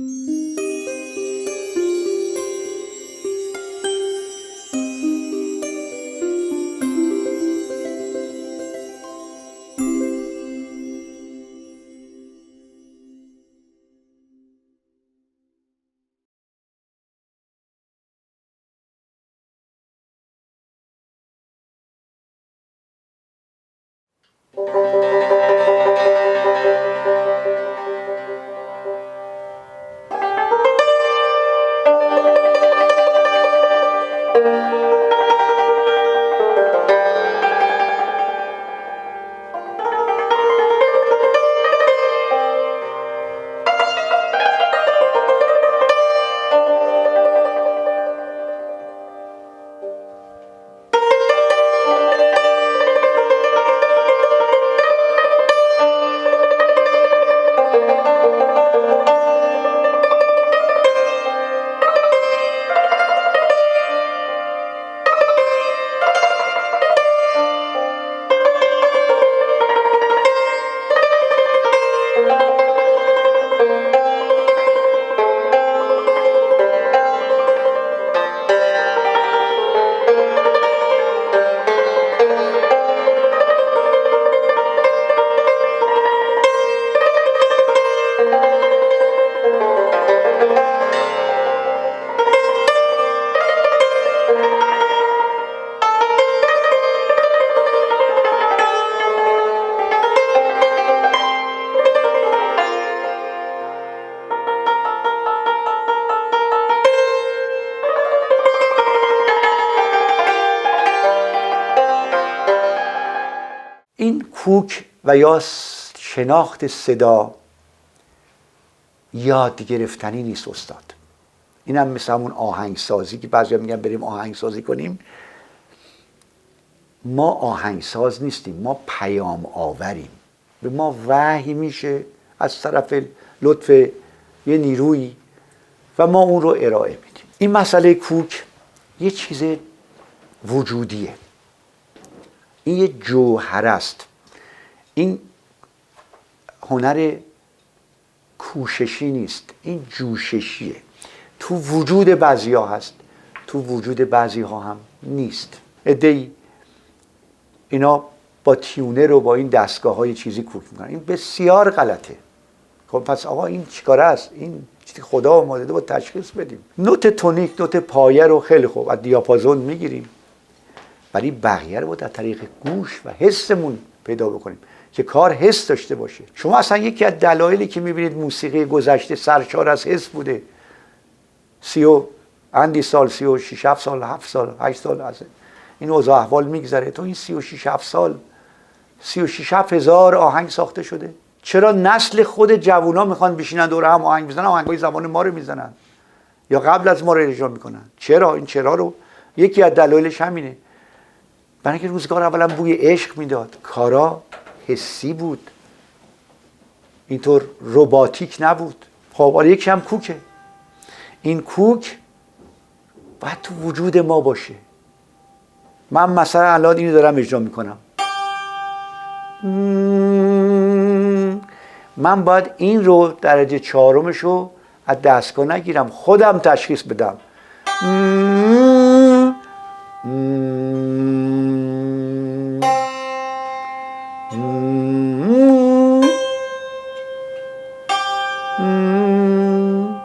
این کوک و یا شناخت صدا یاد گرفتنی نیست استاد. این هم مثل همون آهنگسازی که بعضی میگن بریم آهنگسازی کنیم. ما آهنگساز نیستیم، ما پیام آوریم. به ما وحی میشه از طرف لطف یه نیرویی و ما اون رو ارائه میدیم. این مسئله کوک یه چیز وجودیه، این یه جوهر است. این هنر کوششی نیست، این جوششیه. تو وجود بعضی ها هست، تو وجود بعضی ها هم نیست. عده‌ای اینا با تیونر و با این دستگاه های چیزی کوک میکنن، این بسیار غلطه. خب پس آقا این چیکاره است؟ این چیزی خدا ما داده با تشخیص بدیم. نوت تونیک، نوت پایه رو خیلی خوب از دیاپازون میگیریم، ولی بقیه رو باید از طریق گوش و حسمون پیدا بکنیم که کار حس داشته باشه. شما اصلا یکی از دلایلی که میبینید موسیقی گذشته سرشار از حس بوده، 30 اندی سال، 36 7 سال، 7 سال، 8 سال از این اوضاع احوال میگذره، تو این 36 7 سال 36 هزار آهنگ ساخته شده. چرا نسل خود جوونا میخوان بشینن دور هم آهنگ بزنن؟ آهنگای زمان ما رو میزنن یا قبل از ما رو اجرا میکنن. چرا؟ این چرا رو یکی از دلایلش همینه. برای اینکه روزگار اولا بوی عشق میداد، کارا حسی بود، اینطور رباتیک نبود. خب حالا یکی هم کوکه. این کوک باید تو وجود ما باشه. من مثلا الان اینو دارم اجرا میکنم، من باید این رو درجه 4 رو از دستگاه نگیرم، خودم تشخیص بدم.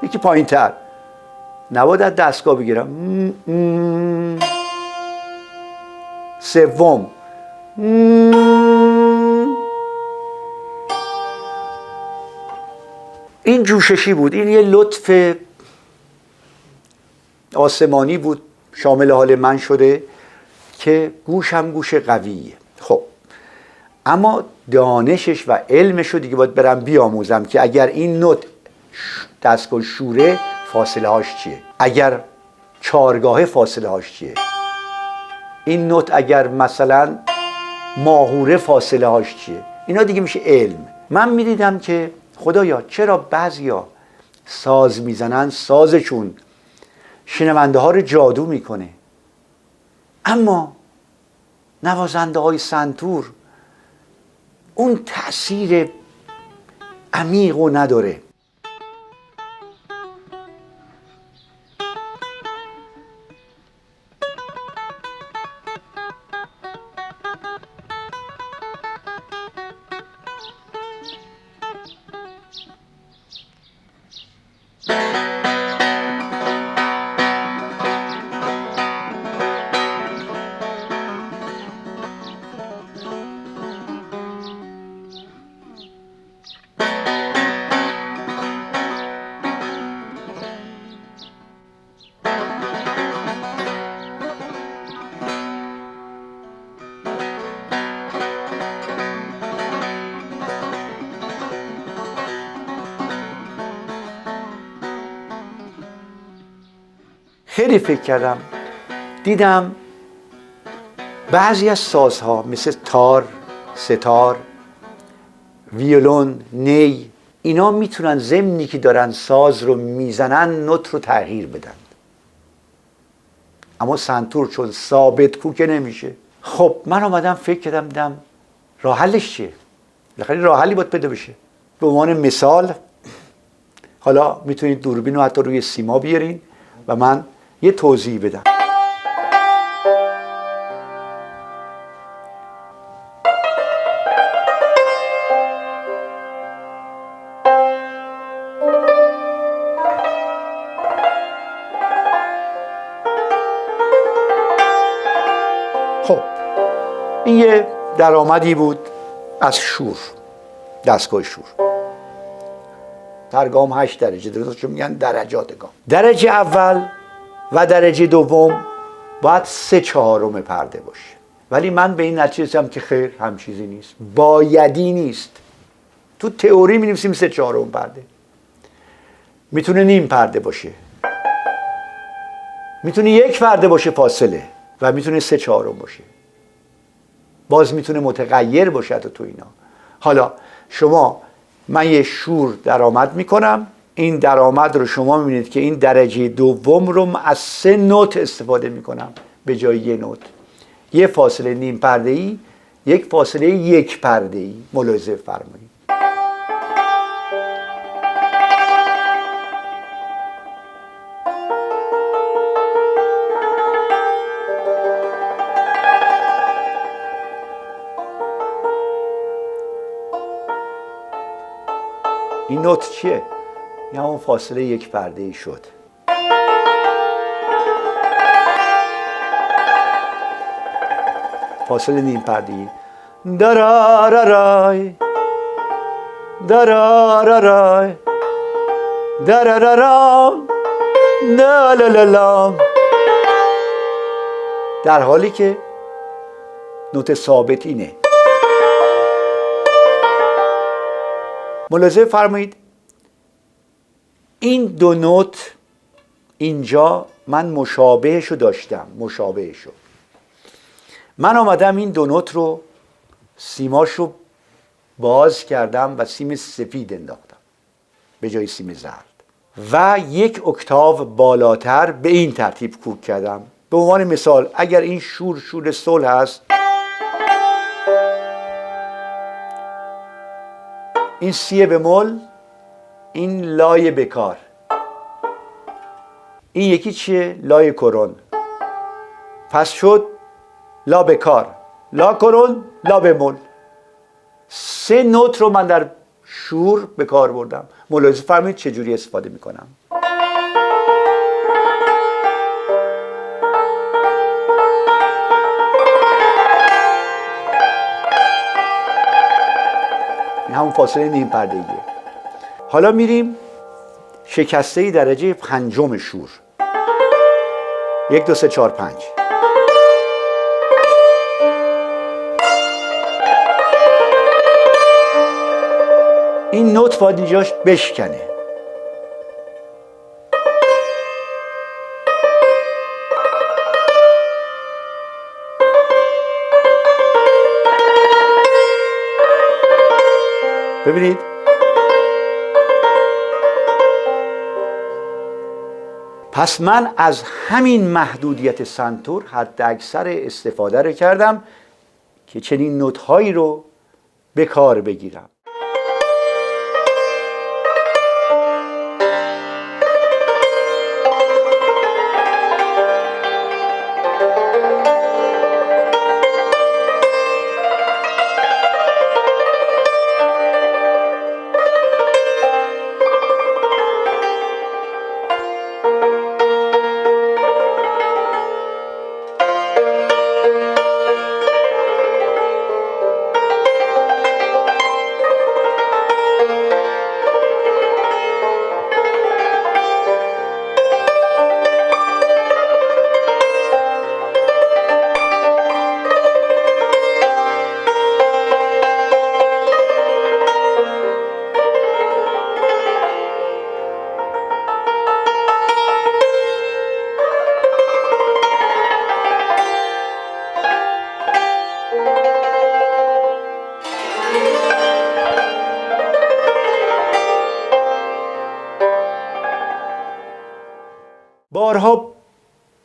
یکی پایین تر، نباید از دستگاه بگیرم. سوم، این جوششی بود. این یه لطف آسمانی بود شامل حال من شده که گوشم گوش قویه. خب اما دانشش و علمش رو دیگه باید برم بیاموزم که اگر این نوت دستگاه شوره فاصله هاش چیه، اگر چارگاهه فاصله هاش چیه، این نوت اگر مثلا ماهوره فاصله هاش چیه. اینا دیگه میشه علم. من میدیدم که خدایا چرا بعضیا ساز میزنن، سازشون شنونده ها رو جادو میکنه، اما نوازنده های سنتور اون تأثیر عمیق رو نداره. خیلی فکر کردم، دیدم بعضی از سازها مثل تار، ستار، ویولون، نی، اینا میتونن ضمنی که دارن ساز رو میزنن نوت رو تغییر بدن. اما سنتور چون ثابت کوکه نمیشه. خب من آمدم فکر کردم، دیدم راه حلش چیه؟ بالاخره راه حلی باید پیدا بشه. به عنوان مثال حالا میتونید دوربین رو حتی روی سیما بیارین و من یه توضیح بدم. خب این یه درآمدی بود از شور، دستگاه شور. هر گام 8 درجه داره، چون میگن درجات گام. درجه اول و درجه دوم باید 3/4 پرده باشه، ولی من به این نتیجه رسیدم که خیر، هم چیزی نیست، بایدی نیست. تو تئوری می‌نویسیم 3/4 پرده. میتونه نیم پرده باشه، میتونه 1 پرده باشه فاصله، و میتونه 3/4 باشه. باز میتونه متغیر باشه تو اینا. حالا شما، من یه شور درآمد میکنم، این درآمد رو شما میبینید که این درجه دوم رو از 3 نوت استفاده میکنم به جای 1 نوت. یه فاصله نیم پرده ای، یک فاصله 1 پرده ای. ملاحظه فرمایید. این نوت چیه؟ این همون فاصله 1 پرده ای شد. فاصله نیم پرده ای. درارارای درارارای درارارام دلالالام. در حالی که نوت ثابت اینه. ملاحظه فرمایید، این دو نوت اینجا من مشابهشو داشتم. مشابهشو من آمدم این دو نوت رو، سیماشو باز کردم و سیم سفید انداختم به جای سیم زرد، و 1 اکتاو بالاتر به این ترتیب کوک کردم. به عنوان مثال اگر این شور صلح هست، این سی بمول، این لای بکار، این یکی چیه؟ لای کرون. پس شد لا بکار، لا کرون، لا بمول. 3 نوت رو من در شور به کار بردم. ملاحظه فرمایید چجوری استفاده میکنم. این همون فاصله نیم پرده ایه. حالا میریم شکسته درجه 5 شور. 1 2 3 4 5. این نوت باید اینجاش بشکنه. ببینید پس من از همین محدودیت سنتور حد اکثر استفاده رو کردم که چنین نوت هایی رو به کار بگیرم. بارها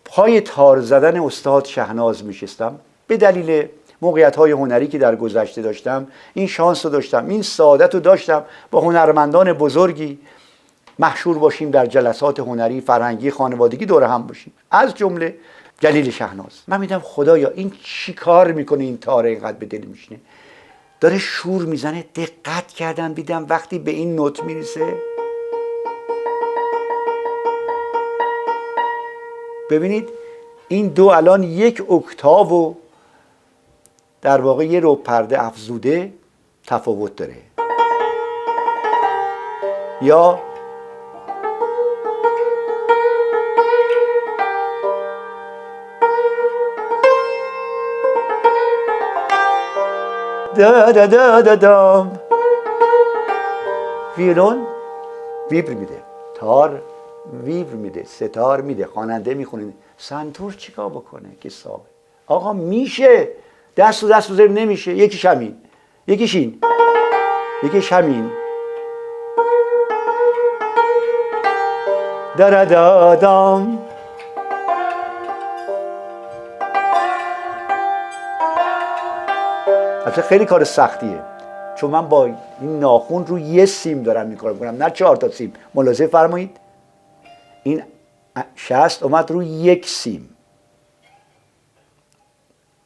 پای تار زدن استاد شهناز میشستم. به دلیل موقعیت‌های هنری که در گذشته داشتم این شانس رو داشتم، این سعادت رو داشتم با هنرمندان بزرگی محشور باشیم در جلسات هنری فرهنگی خانوادگی دور هم باشیم، از جمله جلیل شهناز. من میدم خدایا این چی کار میکنه، این تار اینقدر به دل میشینه، داره شور میزنه. دقت کردم دیدم وقتی به این نوت میرسه، ببینید این دو الان یک اکتاو و در واقع یه ربع پرده افزوده تفاوت داره. یا دا دا دا دا دام. ویولون ویبر میده، تار ویبر میده، ستار میده، خواننده میخونه. سنتور چیکار بکنه که صاحب آقا میشه دست و دست بذاریم نمیشه، یکیش همین، یکیش این، یکیش همین. دردادام. البته خیلی کار سختیه، چون من با این ناخون رو یه سیم دارم این کار میکنم، نه 4 تا سیم. ملاحظه فرمایید این شست اومد رو یک سیم.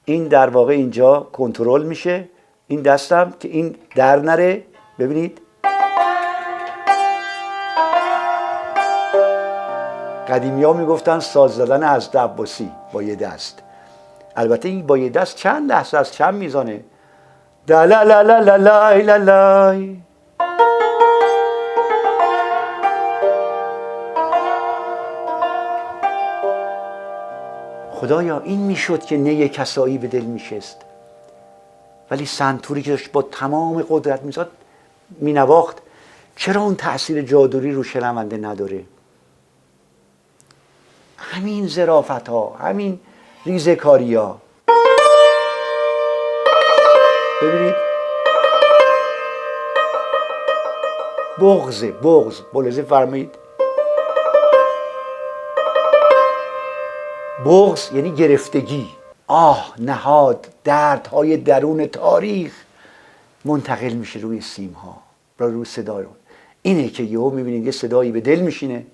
این در واقع اینجا کنترل میشه، این دستم که این در نره. ببینید قدیمی ها میگفتن ساز زدن از عباسی با یه دست. البته این با یه دست چند لحظه از چند میزانه. دلالالالالای. خدایا این میشد که نی کسایی به دل میشست، ولی سنتوری که داشت با تمام قدرت میزاد مینواخت. چرا اون تأثیر جادویی رو شنونده نداره؟ همین ظرافت ها، همین ریزکاری ها. ببینید بغض ملاحظه فرمایید. بغض یعنی گرفتگی، نهاد، دردهای درون تاریخ منتقل میشه روی سیم ها، روی صدا رو. اینه که یهو میبینید یه صدایی به دل میشینه،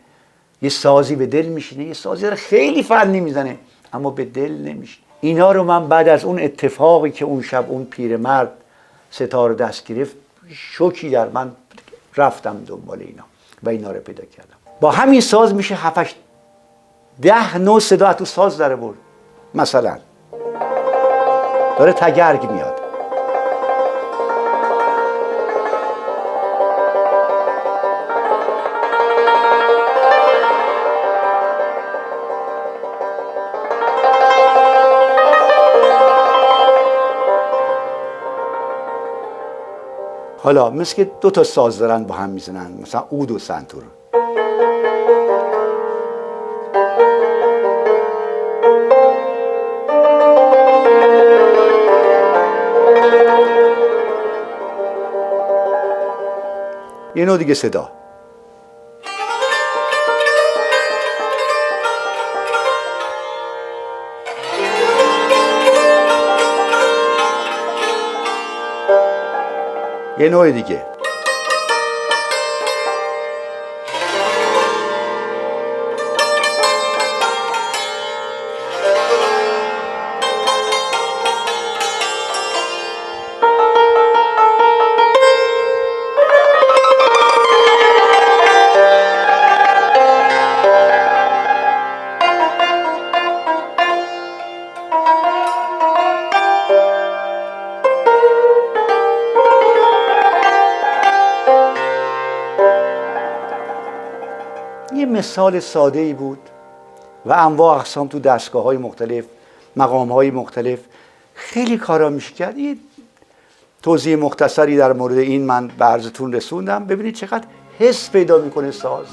یه سازی به دل میشینه، یه سازی رو خیلی فنی میزنه اما به دل نمیشینه. اینا رو من بعد از اون اتفاقی که اون شب اون پیرمرد ستاره دست گرفت، شوکی در من رفتم دنبال اینا و اینا رو پیدا کردم. با همین ساز میشه 7 10 نوع صدا تو ساز داره برد. مثلا داره تگرگ میاد، حالا مثل که 2 تا ساز دارن با هم میزنن، مثلا عود و سنتور. یه نوع دیگه صدا. یه نوع دیگه. یه مثال ساده ای بود و انواع اقسام تو دستگاه های مختلف، مقام های مختلف خیلی کارا میشه کرد. یه توضیح مختصری در مورد این من به عرضتون رسوندم. ببینید چقدر حس پیدا میکنه ساز.